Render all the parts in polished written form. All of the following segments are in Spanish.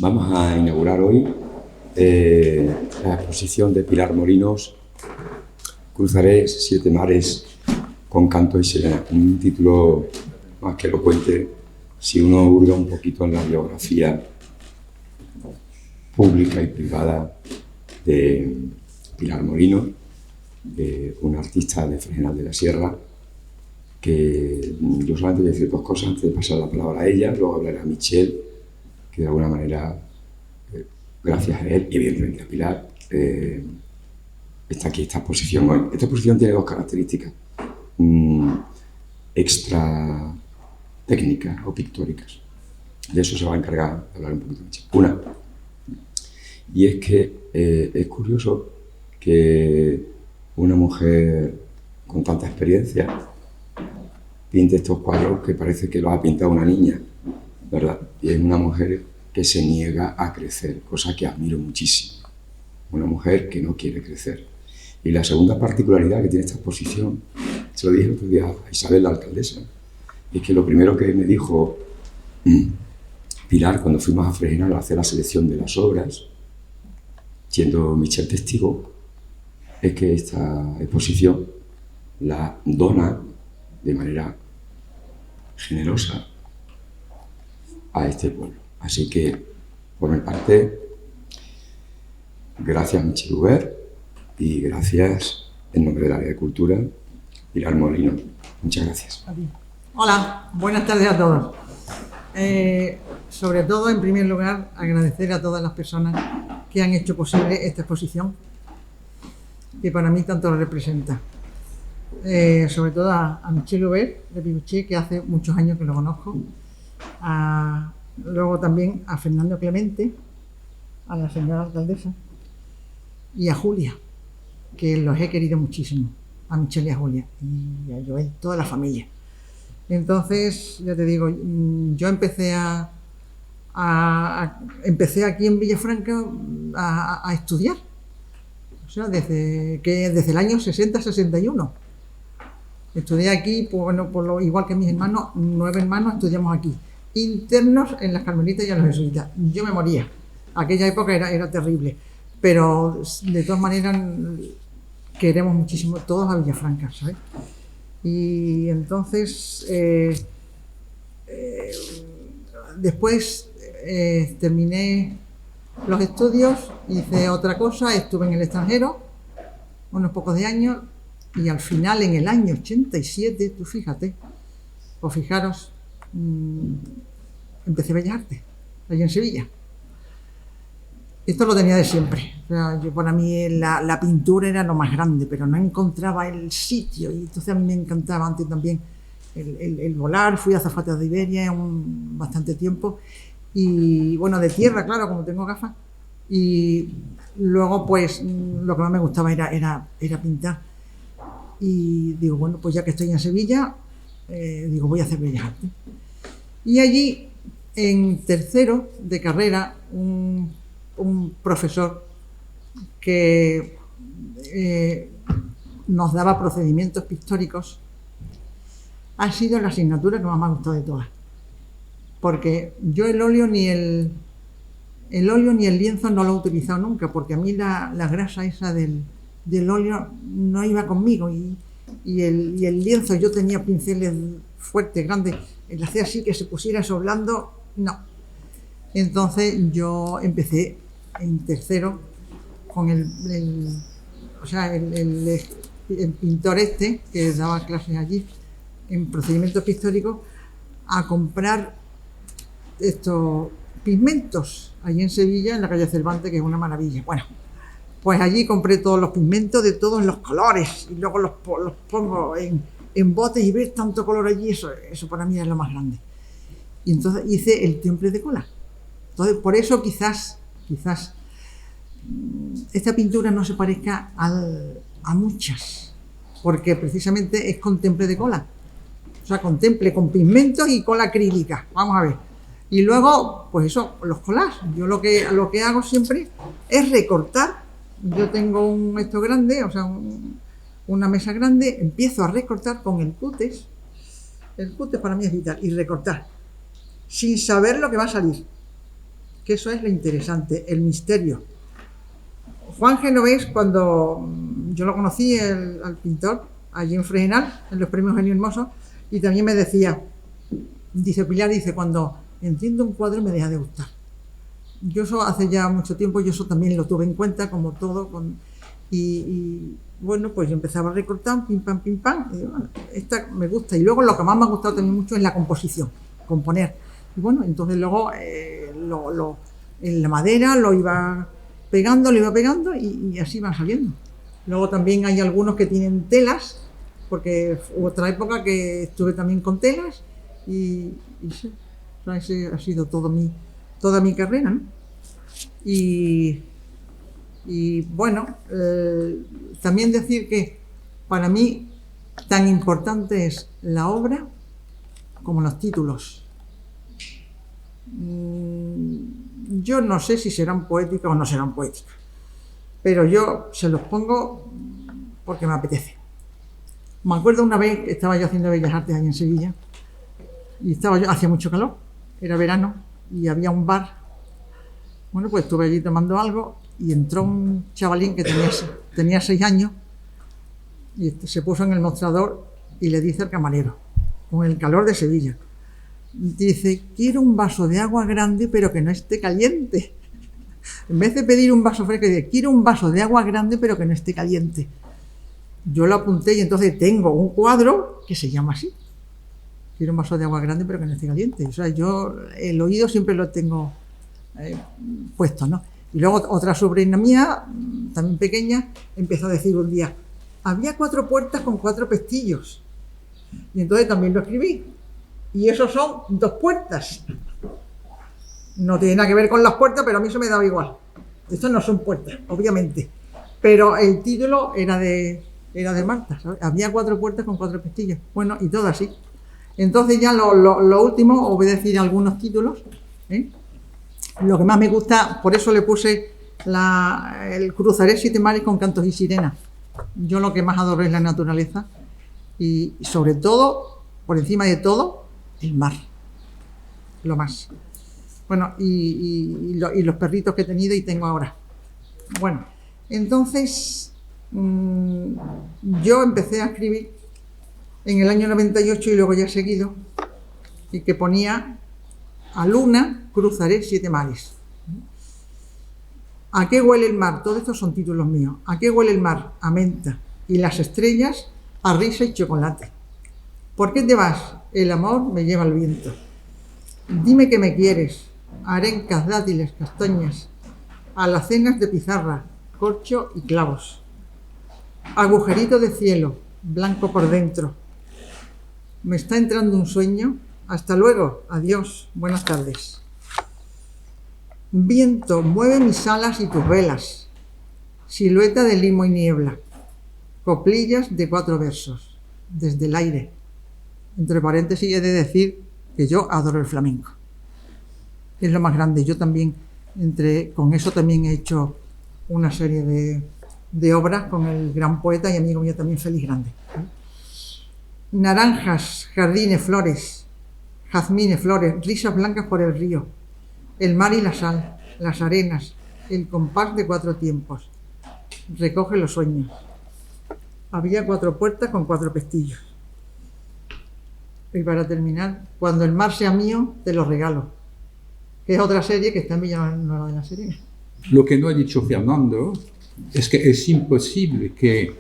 Vamos a inaugurar hoy la exposición de Pilar Molinos, Cruzaré 7 mares con canto y sirena. Un título más que elocuente si uno hurga un poquito en la biografía pública y privada de Pilar Molinos, una artista de Fregenal de la Sierra, que yo solamente voy a decir 2 cosas antes de pasar la palabra a ella. Luego hablará a Michel, que de alguna manera, gracias a él y evidentemente a Pilar, está aquí esta exposición hoy. Esta exposición tiene 2 características extra técnicas o pictóricas. De eso se va a encargar de hablar un poquito Michel. Una, y es que es curioso que una mujer con tanta experiencia pinte estos cuadros que parece que los ha pintado una niña, ¿verdad? Y es una mujer que se niega a crecer, cosa que admiro muchísimo. Una mujer que no quiere crecer. Y la segunda particularidad que tiene esta exposición, se lo dije el otro día a Isabel, la alcaldesa, es que lo primero que me dijo Pilar cuando fuimos a Fregenal a hacer la selección de las obras, siendo Michel testigo, es que esta exposición la dona de manera generosa a este pueblo. Así que, por mi parte, gracias Michel Hubert y gracias en nombre del área de cultura, Pilar Molinos. Muchas gracias. Hola, buenas tardes a todos. Sobre todo, en primer lugar, agradecer a todas las personas que han hecho posible esta exposición, que para mí tanto representa. Sobre todo a Michel Hubert de Pibuché, que hace muchos años que lo conozco. Luego también a Fernando Clemente, a la señora alcaldesa, y a Julia, que los he querido muchísimo, a Michel y a Julia, y a Joel, toda la familia. Entonces, ya te digo, yo empecé aquí en Villafranca a estudiar, o sea, desde el año 60-61. Estudié aquí, pues, bueno, igual que mis hermanos, 9 hermanos estudiamos aquí, internos en las Carmelitas y en los jesuitas. Yo me moría, aquella época era terrible, pero de todas maneras queremos muchísimo todos a Villafranca, ¿sabes? Y entonces, después terminé los estudios, hice otra cosa, estuve en el extranjero unos pocos de años y al final, en el año 87, tú fíjate, o fijaros, empecé Bellas Artes, allí en Sevilla. Esto lo tenía de siempre. O sea, para mí la pintura era lo más grande, pero no encontraba el sitio. Y entonces a mí me encantaba antes también el volar. Fui azafata de Iberia bastante tiempo. Y bueno, de tierra, claro, como tengo gafas. Y luego, pues, lo que más me gustaba era pintar. Y digo, bueno, pues ya que estoy en Sevilla, digo, voy a hacer Bellas Artes. Y allí, en tercero de carrera, un profesor que nos daba procedimientos pictóricos ha sido la asignatura que más me ha gustado de todas, porque yo el óleo ni el lienzo no lo he utilizado nunca, porque a mí la grasa esa del óleo no iba conmigo, y el lienzo, yo tenía pinceles fuertes, grandes, el hacer así que se pusiera eso blando, no. Entonces yo empecé en tercero con el pintor que daba clases allí en procedimientos pictóricos, a comprar estos pigmentos allí en Sevilla, en la calle Cervantes, que es una maravilla. Bueno, pues allí compré todos los pigmentos de todos los colores y luego los pongo en botes, y ver tanto color allí, eso para mí es lo más grande. Y entonces hice el temple de cola. Entonces, por eso quizás esta pintura no se parezca a muchas, porque precisamente es con temple de cola. O sea, con temple, con pigmentos y cola acrílica. Vamos a ver. Y luego, pues eso, los collages. Yo lo que hago siempre es recortar. Yo tengo esto grande, o sea, una mesa grande, empiezo a recortar con el cúter. El cúter para mí es vital, y recortar, sin saber lo que va a salir. que eso es lo interesante, el misterio. Juan Genovés, cuando yo lo conocí, al pintor, allí en Fregenal, en los premios Genio Hermoso, y también me decía, dice Pilar, dice, cuando entiendo un cuadro me deja de gustar. Yo eso hace ya mucho tiempo, yo eso también lo tuve en cuenta, como todo, y bueno, pues yo empezaba a recortar, pim, pam, y bueno, esta me gusta. Y luego lo que más me ha gustado también mucho es la composición, componer. Y bueno, entonces luego en la madera lo iba pegando y así van saliendo. Luego también hay algunos que tienen telas, porque hubo otra época que estuve también con telas y sí, o sea, ese ha sido toda mi carrera, ¿no? Y bueno, también decir que para mí tan importante es la obra como los títulos. Yo no sé si serán poéticas o no serán poéticas, pero yo se los pongo porque me apetece. Me acuerdo una vez que estaba yo haciendo Bellas Artes allá en Sevilla y hacía mucho calor, era verano y había un bar. Bueno, pues estuve allí tomando algo y entró un chavalín que tenía 6 años y se puso en el mostrador y le dice al camarero, con el calor de Sevilla, dice, quiero un vaso de agua grande pero que no esté caliente. En vez de pedir un vaso fresco, dice, quiero un vaso de agua grande pero que no esté caliente. Yo lo apunté y entonces tengo un cuadro que se llama así. Quiero un vaso de agua grande pero que no esté caliente. O sea, yo el oído siempre lo tengo puesto, ¿no? Y luego otra sobrina mía, también pequeña, empezó a decir un día, había 4 puertas con 4 pestillos. Y entonces también lo escribí. Y esos son 2 puertas. No tiene nada que ver con las puertas, pero a mí eso me daba igual. Estos no son puertas, obviamente. Pero el título era de Marta, ¿sabes? Había 4 puertas con 4 pestillos. Bueno, y todo así. Entonces ya lo último, os voy a decir algunos títulos, ¿eh? Lo que más me gusta, por eso le puse el Cruzaré 7 mares con cantos y sirenas. Yo lo que más adoro es la naturaleza y sobre todo, por encima de todo, el mar. Lo más. Bueno, y los perritos que he tenido y tengo ahora. Bueno, entonces yo empecé a escribir en el año 98 y luego ya he seguido, y que ponía a Luna cruzaré 7 mares. ¿A qué huele el mar? Todos estos son títulos míos. ¿A qué huele el mar? A menta. Y las estrellas a risa y chocolate. ¿Por qué te vas? El amor me lleva al viento. Dime que me quieres. Arencas, dátiles, castañas, alacenas de pizarra, corcho y clavos. Agujerito de cielo, blanco por dentro. Me está entrando un sueño. Hasta luego. Adiós. Buenas tardes. Viento, mueve mis alas y tus velas. Silueta de limo y niebla. Coplillas de 4 versos. Desde el aire. Entre paréntesis he de decir que yo adoro el flamenco. Es lo más grande. Yo también, con eso también he hecho una serie de obras con el gran poeta y amigo mío también, Félix Grande. Naranjas, jardines, flores, jazmines, flores, risas blancas por el río, el mar y la sal, las arenas, el compás de 4 tiempos. Recoge los sueños. Había 4 puertas con 4 pestillos. Y para terminar, cuando el mar sea mío, te lo regalo. Que es otra serie que está en Villanueva de la Serena. Lo que no ha dicho Fernando es que es imposible que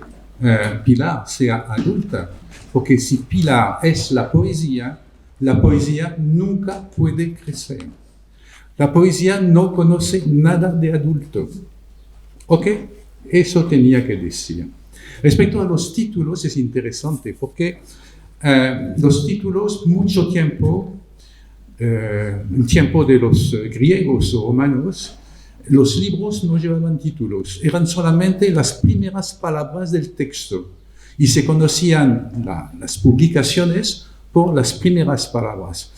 Pilar sea adulta, porque si Pilar es la poesía nunca puede crecer. La poesía no conoce nada de adulto. ¿Ok? Eso tenía que decir. Respecto a los títulos es interesante porque los títulos mucho tiempo, en tiempo de los griegos o romanos, los libros no llevaban títulos, eran solamente las primeras palabras del texto y se conocían las publicaciones por las primeras palabras.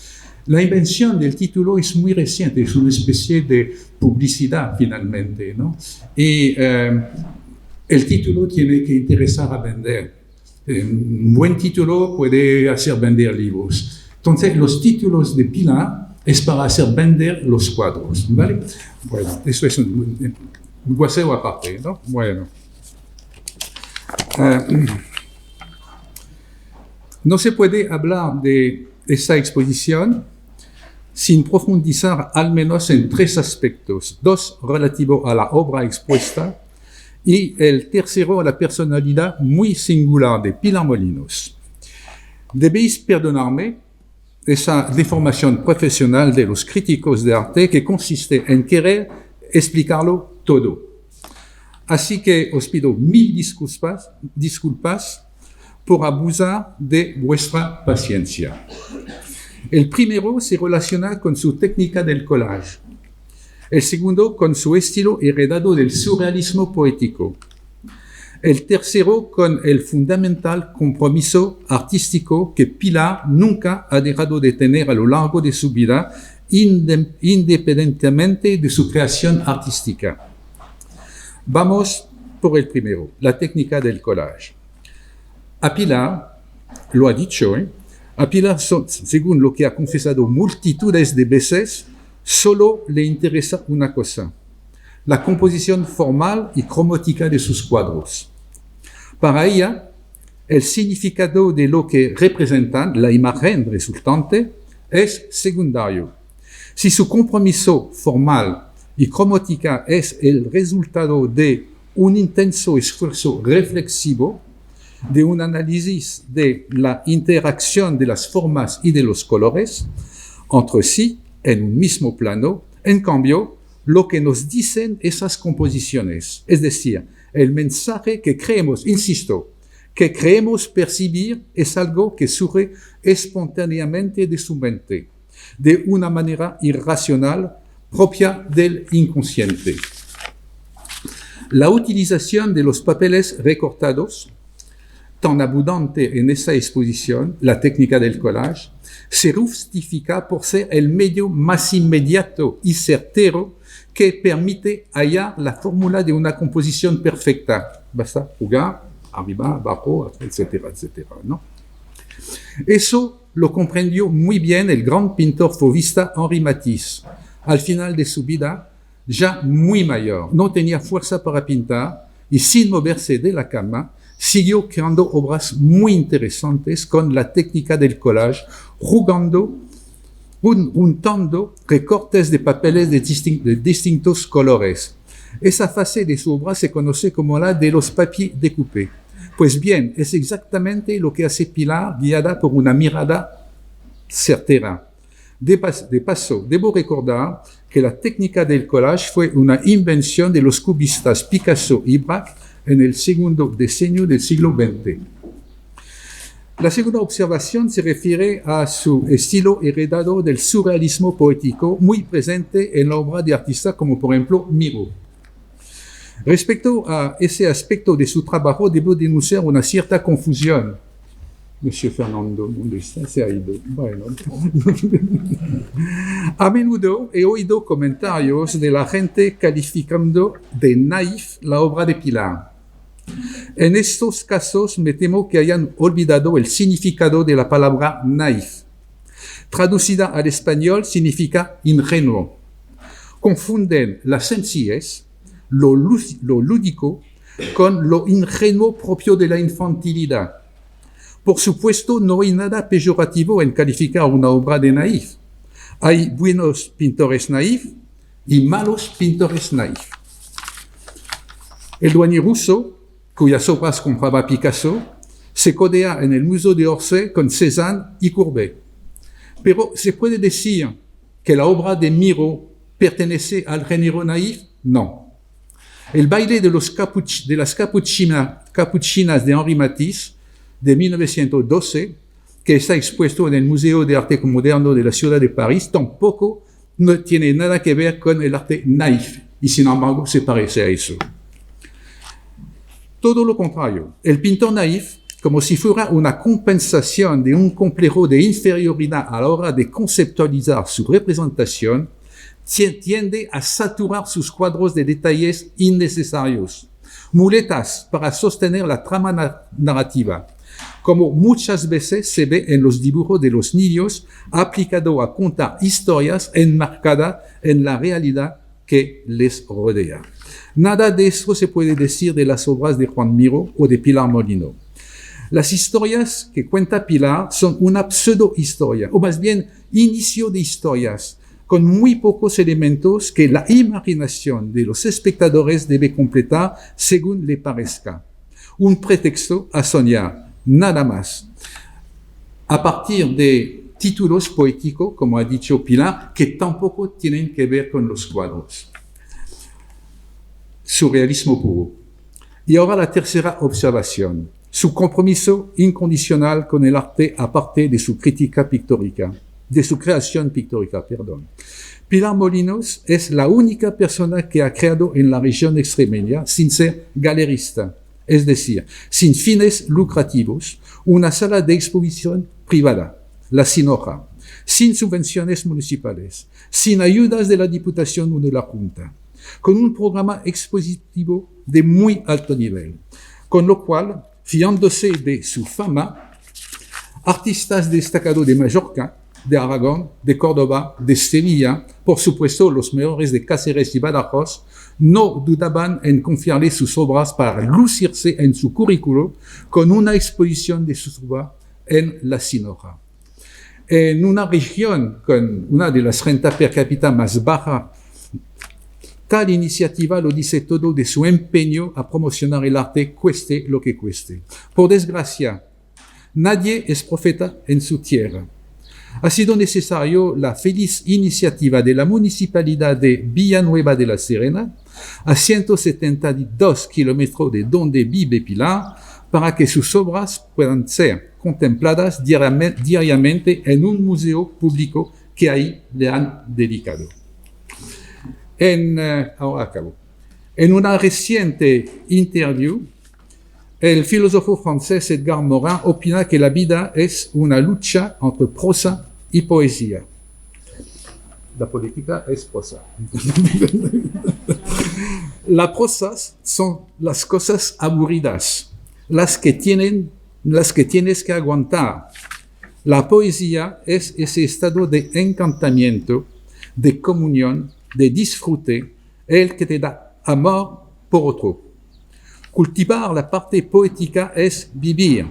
La invención del título es muy reciente, es una especie de publicidad finalmente, ¿no? Y el título tiene que interesar a vender. Un buen título puede hacer vender libros. Entonces, los títulos de Pilar es para hacer vender los cuadros, ¿vale? Bueno, eso es un guaseo aparte, ¿no? Bueno. No se puede hablar de esa exposición sin profundizar al menos en 3 aspectos, 2 relativos a la obra expuesta y el tercero a la personalidad muy singular de Pilar Molinos. Debéis perdonarme esa deformación profesional de los críticos de arte que consiste en querer explicarlo todo. Así que os pido 1000 disculpas por abusar de vuestra paciencia. El primero se relaciona con su técnica del collage. El segundo con su estilo heredado del surrealismo poético. El tercero con el fundamental compromiso artístico que Pilar nunca ha dejado de tener a lo largo de su vida, independientemente de su creación artística. Vamos por el primero, la técnica del collage. A Pilar, lo ha dicho, a Pilar, según lo que ha confesado multitudes de veces, solo le interesa una cosa: la composición formal y cromática de sus cuadros. Para ella, el significado de lo que representan, la imagen resultante, es secundario. Si su compromiso formal y cromática es el resultado de un intenso esfuerzo reflexivo, de un análisis de la interacción de las formas y de los colores entre sí en un mismo plano, en cambio, lo que nos dicen esas composiciones, es decir, el mensaje que creemos, insisto, que creemos percibir, es algo que surge espontáneamente de su mente, de una manera irracional propia del inconsciente. La utilización de los papeles recortados, tan abundante en esa exposición, la técnica del collage, se justifica por ser el medio más inmediato y certero que permite hallar la fórmula de una composición perfecta. Basta jugar, arriba, abajo, etcétera, etcétera, ¿no? Eso lo comprendió muy bien el gran pintor fauvista Henri Matisse. Al final de su vida, ya muy mayor, no tenía fuerza para pintar y sin moverse de la cama, siguió creando obras muy interesantes con la técnica del collage, juntando recortes de papeles de distintos colores. Esa fase de su obra se conoce como la de los papiers découpés. Pues bien, es exactamente lo que hace Pilar, guiada por una mirada certera. De paso, debo recordar que la técnica del collage fue una invención de los cubistas Picasso y Braque en el segundo decenio del siglo XX. La segunda observación se refiere a su estilo heredado del surrealismo poético, muy presente en la obra de artistas como por ejemplo Miro. Respecto a ese aspecto de su trabajo, debo denunciar una cierta confusión. Monsieur Fernando, ¿dónde está? Se ha ido. Bueno. A menudo he oído comentarios de la gente calificando de naif la obra de Pilar. En estos casos me temo que hayan olvidado el significado de la palabra naif. Traducida al español significa ingenuo. Confunden la sencillez, lo lúdico, con lo ingenuo propio de la infantilidad. Por supuesto, no hay nada peyorativo en calificar una obra de naif. Hay buenos pintores naif y malos pintores naif. El douanier ruso, cuyas obras compraba Picasso, se codea en el Museo de Orsay con Cézanne y Courbet. Pero ¿se puede decir que la obra de Miro pertenece al género naif? No. El baile de las capuchinas de Henri Matisse, de 1912, que está expuesto en el Museo de Arte Moderno de la ciudad de París, tampoco no tiene nada que ver con el arte naif, y sin embargo se parece a eso. Todo lo contrario, el pintor naif, como si fuera una compensación de un complejo de inferioridad a la hora de conceptualizar su representación, tiende a saturar sus cuadros de detalles innecesarios, muletas para sostener la trama narrativa, como muchas veces se ve en los dibujos de los niños, aplicado a contar historias enmarcadas en la realidad que les rodea. Nada de eso se puede decir de las obras de Juan Miró o de Pilar Molino. Las historias que cuenta Pilar son una pseudo-historia, o más bien inicio de historias, con muy pocos elementos que la imaginación de los espectadores debe completar según le parezca. Un pretexto a soñar, nada más. A partir de títulos poéticos, como ha dicho Pilar, que tampoco tienen que ver con los cuadros. Surrealismo puro. Y ahora la tercera observación. Su compromiso incondicional con el arte aparte de su crítica pictórica, de su creación pictórica, perdón. Pilar Molinos es la única persona que ha creado en la región extremeña sin ser galerista, es decir, sin fines lucrativos, una sala de exposición privada, la Sinoja, sin subvenciones municipales, sin ayudas de la Diputación o de la Junta, con un programa expositivo de muy alto nivel, con lo cual, fiándose de su fama, artistas destacados de Mallorca, de Aragón, de Córdoba, de Sevilla, por supuesto los mejores de Cáceres y Badajoz, no dudaban en confiarle sus obras para lucirse en su currículo con una exposición de sus obras en la Sinoja. En una región con una de las rentas per cápita más bajas, tal iniciativa lo dice todo de su empeño a promocionar el arte, cueste lo que cueste. Por desgracia, nadie es profeta en su tierra. Ha sido necesario la feliz iniciativa de la Municipalidad de Villanueva de la Serena, a 172 kilómetros de donde vive Pilar, para que sus obras puedan ser contempladas diariamente en un museo público que ahí le han dedicado. Ahora acabo. En una reciente interview, el filósofo francés Edgar Morin opina que la vida es una lucha entre prosa y poesía. La política es prosa. Las prosas son las cosas aburridas, las que tienes que aguantar. La poesía es ese estado de encantamiento, de comunión, de disfrute, el que te da amor por otro. Cultivar la parte poética es vivir.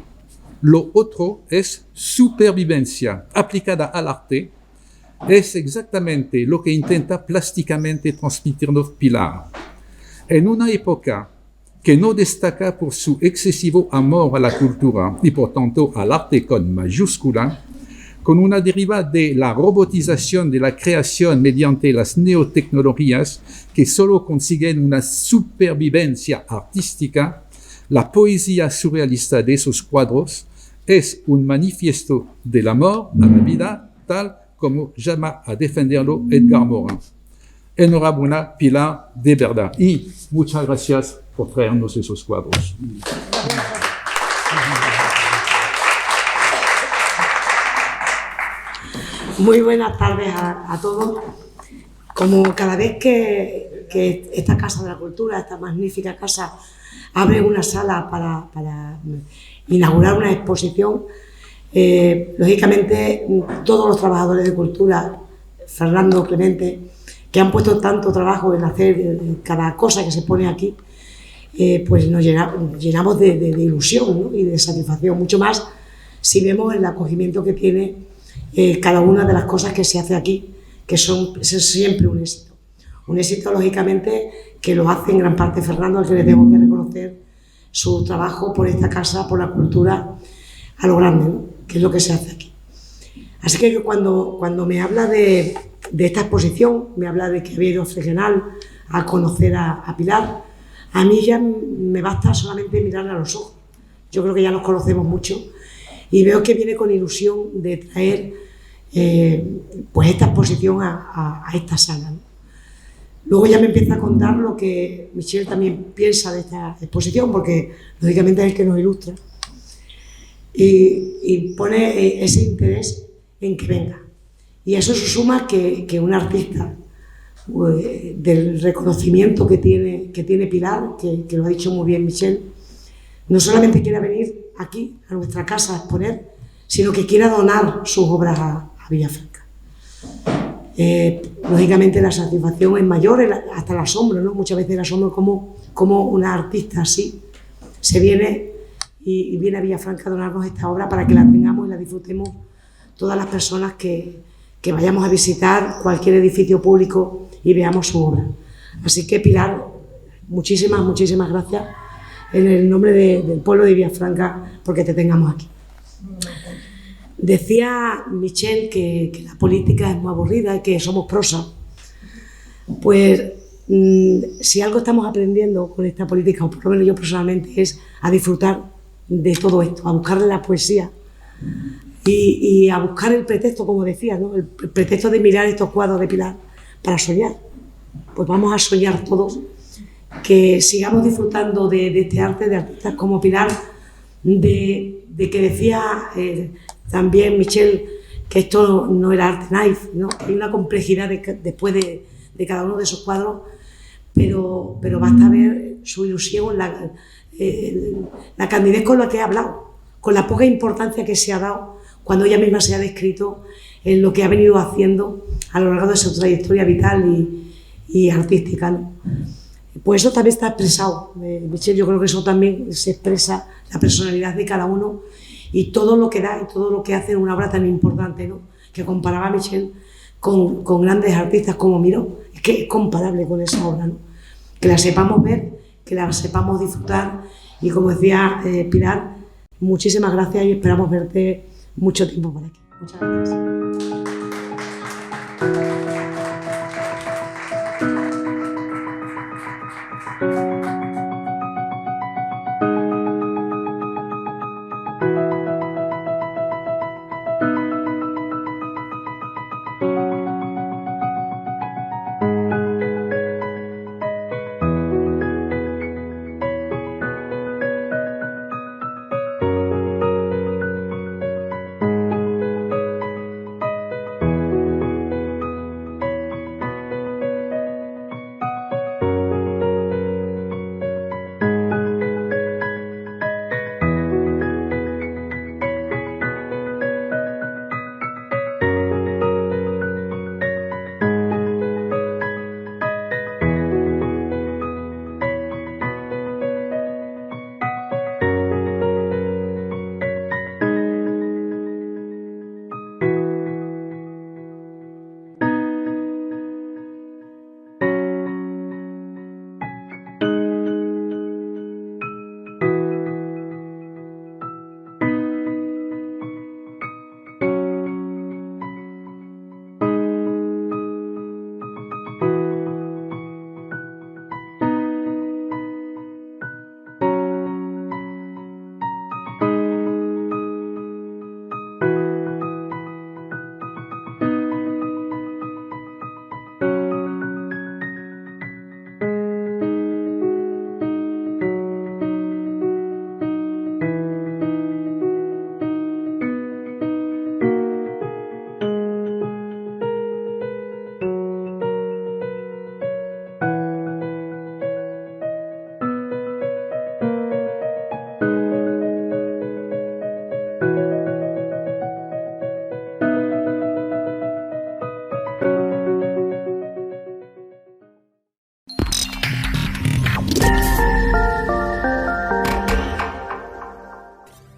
Lo otro es supervivencia aplicada al arte. Es exactamente lo que intenta plásticamente transmitirnos Pilar. En una época que no destaca por su excesivo amor a la cultura y por tanto al arte con mayúscula, con una deriva de la robotización de la creación mediante las neotecnologías que solo consiguen una supervivencia artística, la poesía surrealista de esos cuadros es un manifiesto del amor a la vida, tal como llama a defenderlo Edgar Morin. Enhorabuena, Pilar, de verdad. Y muchas gracias por traernos esos cuadros. Muy buenas tardes a todos. Como cada vez que esta Casa de la Cultura, esta magnífica casa, abre una sala para inaugurar una exposición, lógicamente todos los trabajadores de cultura, Fernando, Clemente, que han puesto tanto trabajo en hacer cada cosa que se pone aquí, pues nos llenamos de ilusión, ¿no? Y de satisfacción, mucho más si vemos el acogimiento que tiene cada una de las cosas que se hace aquí, que es siempre un éxito. Un éxito, lógicamente, que lo hace en gran parte Fernando, al que le tengo que reconocer su trabajo por esta casa, por la cultura, a lo grande, ¿no? Que es lo que se hace aquí. Así que yo cuando me habla de esta exposición, me habla de que había ido regional a conocer a Pilar, a mí ya me basta solamente mirarle a los ojos. Yo creo que ya nos conocemos mucho y veo que viene con ilusión de traer pues esta exposición a esta sala, ¿no? Luego ya me empieza a contar lo que Michel también piensa de esta exposición, porque lógicamente es el que nos ilustra y pone ese interés en que venga. Y a eso se suma que un artista, del reconocimiento que tiene Pilar, que lo ha dicho muy bien Michel, no solamente quiera venir aquí, a nuestra casa, a exponer, sino que quiera donar sus obras a Villafranca. Lógicamente la satisfacción es mayor, hasta el asombro, ¿no? Muchas veces el asombro como una artista así se viene y viene a Villafranca a donarnos esta obra para que la tengamos y la disfrutemos todas las personas que vayamos a visitar cualquier edificio público y veamos su obra. Así que, Pilar, muchísimas gracias en el nombre del pueblo de Villafranca porque te tengamos aquí. Decía Michel que la política es muy aburrida y que somos prosa. Pues si algo estamos aprendiendo con esta política, o por lo menos yo personalmente, es a disfrutar de todo esto, a buscar la poesía y a buscar el pretexto, como decía, ¿no? El pretexto de mirar estos cuadros de Pilar para soñar. Pues vamos a soñar todos, que sigamos disfrutando de este arte, de artistas como Pilar, de que decía también Michel que esto no era arte naif, ¿no? Hay una complejidad después de cada uno de esos cuadros, pero basta ver su ilusión, la candidez con la que ha hablado, con la poca importancia que se ha dado cuando ella misma se ha descrito en lo que ha venido haciendo a lo largo de su trayectoria vital y artística, ¿no? Pues eso también está expresado, Michel. Yo creo que eso también se expresa la personalidad de cada uno y todo lo que da y todo lo que hace en una obra tan importante, ¿no? Que comparaba Michel con grandes artistas como Miró. Es que es comparable con esa obra, ¿no? Que la sepamos ver, que la sepamos disfrutar y, como decía Pilar, muchísimas gracias y esperamos verte mucho tiempo por aquí. Muchas gracias.